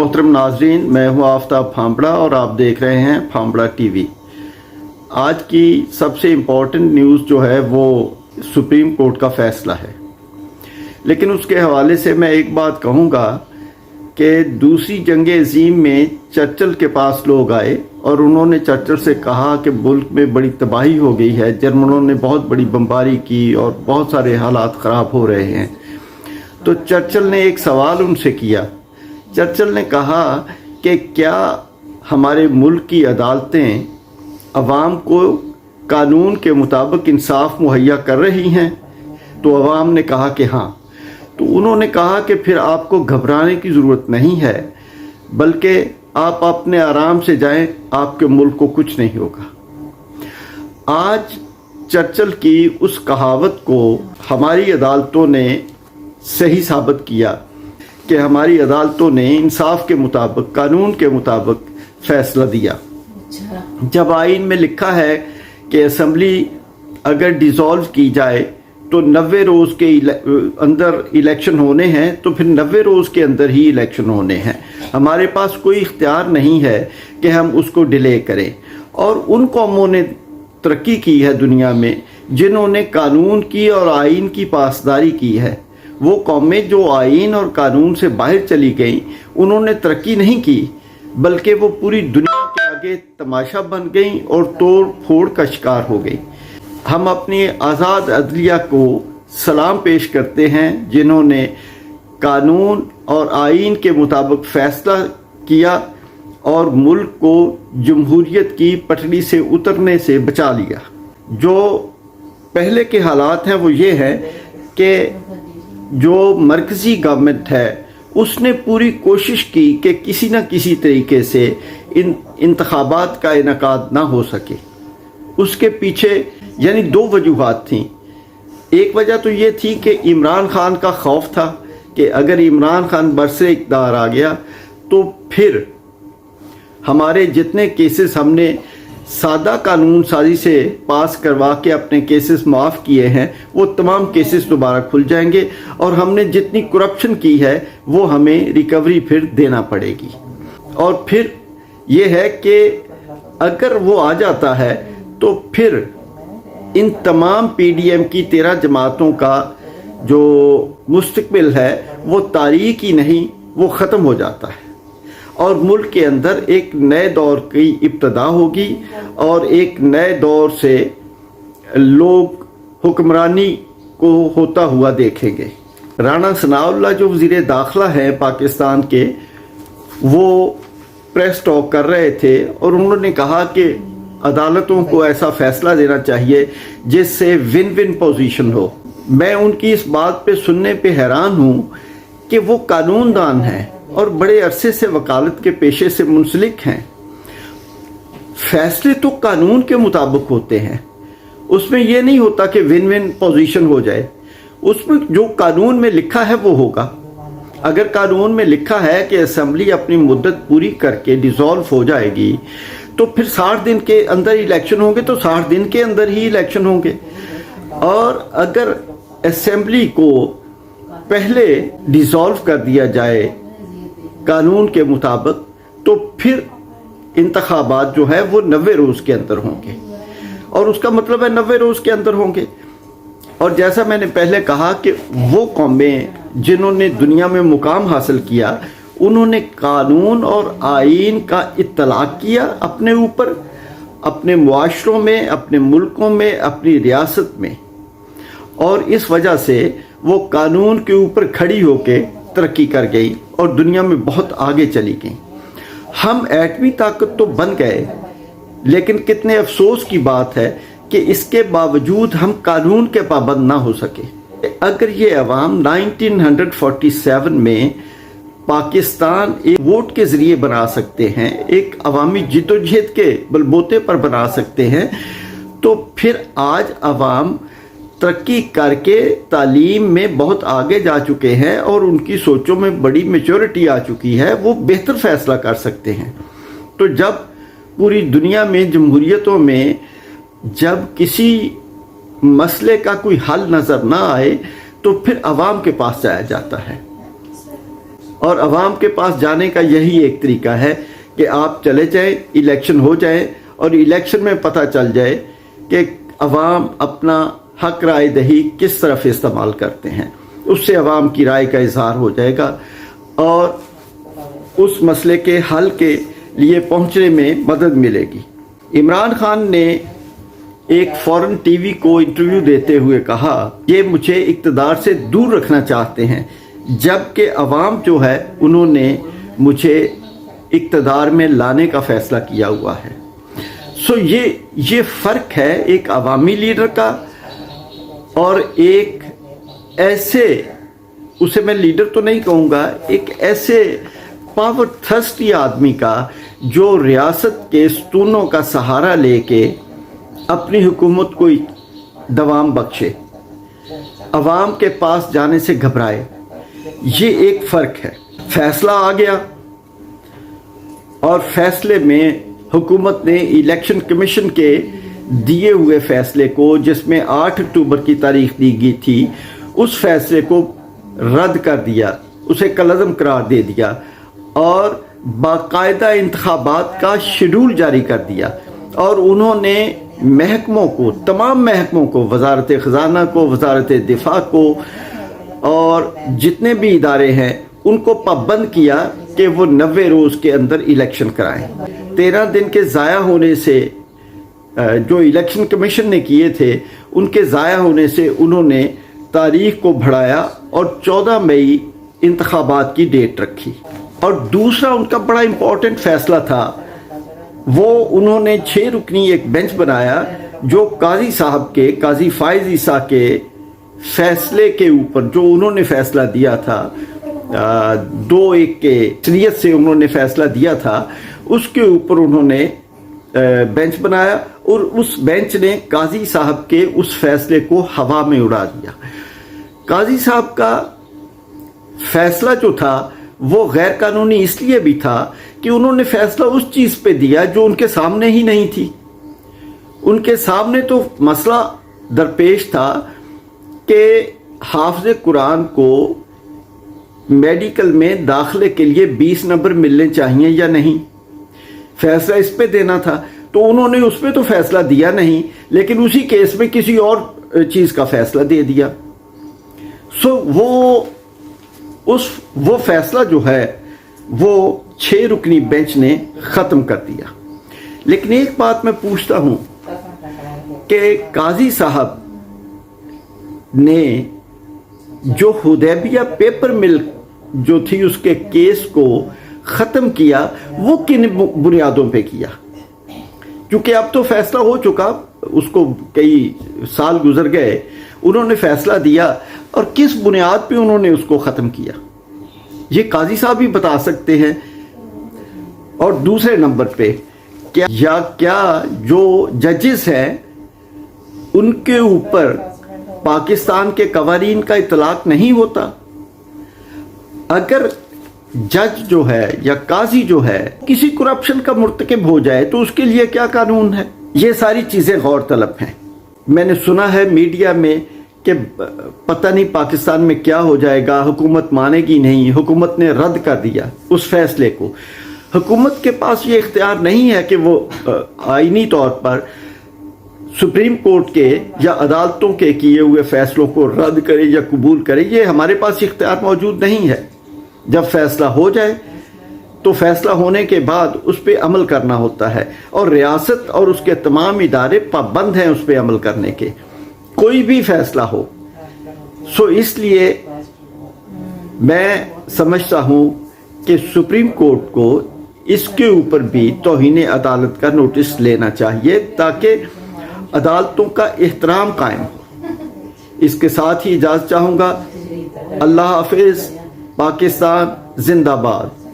मोहतरम नाजरीन, मैं हूँ आफ्ताब फांबड़ा और आप देख रहे हैं फांबड़ा टीवी। आज की सबसे इम्पॉर्टेंट न्यूज़ जो है वो सुप्रीम कोर्ट का फ़ैसला है, लेकिन उसके हवाले से मैं एक बात कहूँगा कि दूसरी जंग अज़ीम में चर्चिल के पास लोग आए और उन्होंने चर्चिल से कहा कि मुल्क में बड़ी तबाही हो गई है, जर्मनों ने बहुत बड़ी बमबारी की और बहुत सारे हालात ख़राब हो रहे हैं। तो चर्चिल ने एक सवाल उनसे किया। चर्चिल ने कहा कि क्या हमारे मुल्क की अदालतें अवाम को कानून के मुताबिक इंसाफ मुहैया कर रही हैं? तो अवाम ने कहा कि हाँ। तो उन्होंने कहा कि फिर आपको घबराने की ज़रूरत नहीं है, बल्कि आप अपने आराम से जाएं, आपके मुल्क को कुछ नहीं होगा। आज चर्चिल की उस कहावत को हमारी अदालतों ने सही साबित किया कि हमारी अदालतों ने इंसाफ के मुताबिक, कानून के मुताबिक फ़ैसला दिया। जब आइन में लिखा है कि असम्बली अगर डिज़ोल्व की जाए तो 90 रोज़ के अंदर इलेक्शन होने हैं, तो फिर 90 रोज़ के अंदर ही इलेक्शन होने हैं। हमारे पास कोई इख्तियार नहीं है कि हम उसको डिले करें। और उन कौमों ने तरक्की की है दुनिया में जिन्होंने कानून की और आइन की पासदारी की है। वो कौमें जो आइन और कानून से बाहर चली गईं, उन्होंने तरक्की नहीं की, बल्कि वो पूरी दुनिया के आगे तमाशा बन गईं और तोड़ फोड़ का शिकार हो गई। हम अपनी आज़ाद अदलिया को सलाम पेश करते हैं जिन्होंने कानून और आइन के मुताबिक फ़ैसला किया और मुल्क को जमहूरियत की पटड़ी से उतरने से बचा लिया। जो पहले के हालात हैं वो ये है कि जो मरकज़ी गवर्नमेंट है उसने पूरी कोशिश की कि किसी न किसी तरीके से इंतखाबात का इनकाद ना हो सके। उसके पीछे यानी दो वजूहात थीं। एक वजह तो ये थी कि इमरान खान का खौफ था कि अगर इमरान खान बरसे इक़्तिदार आ गया तो फिर हमारे जितने केसेस हमने सादा कानून साजी से पास करवा के अपने केसेस माफ़ किए हैं, वो तमाम केसेस दोबारा खुल जाएंगे और हमने जितनी करप्शन की है वो हमें रिकवरी फिर देना पड़ेगी। और फिर ये है कि अगर वो आ जाता है तो फिर इन तमाम पीडीएम की 13 जमातों का जो मुस्तकबिल है वो तारीख ही नहीं, वो ख़त्म हो जाता है और मुल्क के अंदर एक नए दौर की इब्तदा होगी और एक नए दौर से लोग हुक्मरानी को होता हुआ देखेंगे। राना सनाउल्लाह जो वज़ीर दाखिला हैं पाकिस्तान के, वो प्रेस टॉक कर रहे थे और उन्होंने कहा कि अदालतों को ऐसा फ़ैसला देना चाहिए जिससे विन विन पोजीशन हो। मैं उनकी इस बात पे सुनने पे हैरान हूँ कि वो कानूनदान हैं और बड़े अरसे से वकालत के पेशे से मुंसलिक हैं। फैसले तो कानून के मुताबिक होते हैं, उसमें यह नहीं होता कि विन विन पोजीशन हो जाए। उसमें जो कानून में लिखा है वो होगा। अगर कानून में लिखा है कि असम्बली अपनी मुद्दत पूरी करके डिज़ोल्व हो जाएगी तो फिर 60 दिन के अंदर इलेक्शन होंगे, तो 60 दिन के अंदर ही इलेक्शन होंगे। और अगर असम्बली को पहले डिज़ोल्व कर दिया जाए कानून के मुताबिक तो फिर इंतखाबात जो है वो 90 रोज़ के अंदर होंगे और उसका मतलब है 90 रोज़ के अंदर होंगे। और जैसा मैंने पहले कहा कि वो कौमें जिन्होंने दुनिया में मुकाम हासिल किया, उन्होंने कानून और आइन का इत्तलाक किया अपने ऊपर, अपने मुआशरों में, अपने मुल्कों में, अपनी रियासत में, और इस वजह से वो कानून के ऊपर खड़ी होके तरक्की कर गई और दुनिया में बहुत आगे चली गई। हम एटमी ताकत तो बन गए, लेकिन कितने अफसोस की बात है कि इसके बावजूद हम कानून के पाबंद ना हो सके। अगर ये अवाम 1947 में पाकिस्तान एक वोट के ज़रिए बना सकते हैं, एक अवामी जिद्दोजहद के बलबूते पर बना सकते हैं, तो फिर आज अवाम तरक्की करके तालीम में बहुत आगे जा चुके हैं और उनकी सोचों में बड़ी मैच्योरिटी आ चुकी है, वो बेहतर फ़ैसला कर सकते हैं। तो जब पूरी दुनिया में जमहूरियतों में जब किसी मसले का कोई हल नज़र ना आए तो फिर अवाम के पास जाया जाता है। اور عوام کے پاس جانے کا یہی ایک طریقہ ہے کہ آپ چلے جائیں، الیکشن ہو جائے اور الیکشن میں پتہ چل جائے کہ عوام اپنا حق رائے دہی کس طرف استعمال کرتے ہیں. اس سے عوام کی رائے کا اظہار ہو جائے گا اور اس مسئلے کے حل کے لیے پہنچنے میں مدد ملے گی. عمران خان نے ایک فورن ٹی وی کو انٹرویو دیتے ہوئے کہا یہ مجھے اقتدار سے دور رکھنا چاہتے ہیں، جبکہ عوام جو ہے انہوں نے مجھے اقتدار میں لانے کا فیصلہ کیا ہوا ہے. یہ فرق ہے ایک عوامی لیڈر کا اور ایک ایسے، اسے میں لیڈر تو نہیں کہوں گا، ایک ایسے پاور تھرسٹی آدمی کا جو ریاست کے ستونوں کا سہارا لے کے اپنی حکومت کو دوام بخشے، عوام کے پاس جانے سے گھبرائے. یہ ایک فرق ہے. فیصلہ آ گیا اور فیصلے میں حکومت نے الیکشن کمیشن کے دیے ہوئے فیصلے کو، جس میں 8 اکتوبر کی تاریخ دی گئی تھی، اس فیصلے کو رد کر دیا، اسے کالعدم قرار دے دیا اور باقاعدہ انتخابات کا شیڈول جاری کر دیا. اور انہوں نے محکموں کو، تمام محکموں کو، وزارت خزانہ کو، وزارت دفاع کو اور جتنے بھی ادارے ہیں ان کو پابند کیا کہ وہ 90 روز کے اندر الیکشن کرائیں. 13 دن کے ضائع ہونے سے جو الیکشن کمیشن نے کیے تھے ان کے ضائع ہونے سے انہوں نے تاریخ کو بڑھایا اور 14 مئی انتخابات کی ڈیٹ رکھی. اور دوسرا ان کا بڑا امپورٹنٹ فیصلہ تھا، وہ انہوں نے 6 رکنی ایک بینچ بنایا جو قاضی صاحب کے، قاضی فائز عیسیٰ کے فیصلے کے اوپر، جو انہوں نے فیصلہ دیا تھا 2-1 کے اکثریت سے انہوں نے فیصلہ دیا تھا، اس کے اوپر انہوں نے بینچ بنایا اور اس بینچ نے قاضی صاحب کے اس فیصلے کو ہوا میں اڑا دیا. قاضی صاحب کا فیصلہ جو تھا وہ غیر قانونی اس لیے بھی تھا کہ انہوں نے فیصلہ اس چیز پہ دیا جو ان کے سامنے ہی نہیں تھی. ان کے سامنے تو مسئلہ درپیش تھا کہ حافظ قرآن کو میڈیکل میں داخلے کے لیے 20 نمبر ملنے چاہیے یا نہیں، فیصلہ اس پہ دینا تھا. تو انہوں نے اس پہ تو فیصلہ دیا نہیں، لیکن اسی کیس میں کسی اور چیز کا فیصلہ دے دیا. وہ فیصلہ جو ہے وہ 6 رکنی بینچ نے ختم کر دیا. لیکن ایک بات میں پوچھتا ہوں کہ قاضی صاحب نے جو حدیبیہ پیپر مل جو تھی اس کے کیس کو ختم کیا، وہ کن بنیادوں پہ کیا؟ کیونکہ اب تو فیصلہ ہو چکا، اس کو کئی سال گزر گئے، انہوں نے فیصلہ دیا، اور کس بنیاد پہ انہوں نے اس کو ختم کیا یہ قاضی صاحب بھی بتا سکتے ہیں. اور دوسرے نمبر پہ کیا جو ججز ہیں ان کے اوپر پاکستان کے قوانین کا اطلاق نہیں ہوتا؟ اگر جج جو ہے یا قاضی جو ہے کسی کرپشن کا مرتکب ہو جائے تو اس کے لیے کیا قانون ہے؟ یہ ساری چیزیں غور طلب ہیں. میں نے سنا ہے میڈیا میں کہ پتہ نہیں پاکستان میں کیا ہو جائے گا، حکومت مانے گی نہیں، حکومت نے رد کر دیا اس فیصلے کو. حکومت کے پاس یہ اختیار نہیں ہے کہ وہ آئینی طور پر سپریم کورٹ کے یا عدالتوں کے کیے ہوئے فیصلوں کو رد کرے یا قبول کرے. یہ ہمارے پاس اختیار موجود نہیں ہے. جب فیصلہ ہو جائے تو فیصلہ ہونے کے بعد اس پہ عمل کرنا ہوتا ہے، اور ریاست اور اس کے تمام ادارے پابند ہیں اس پہ عمل کرنے کے، کوئی بھی فیصلہ ہو. اس لیے میں سمجھتا ہوں کہ سپریم کورٹ کو اس کے اوپر بھی توہین عدالت کا نوٹس لینا چاہیے تاکہ عدالتوں کا احترام قائم ہو. اس کے ساتھ ہی اجازت چاہوں گا. اللہ حافظ. پاکستان زندہ باد.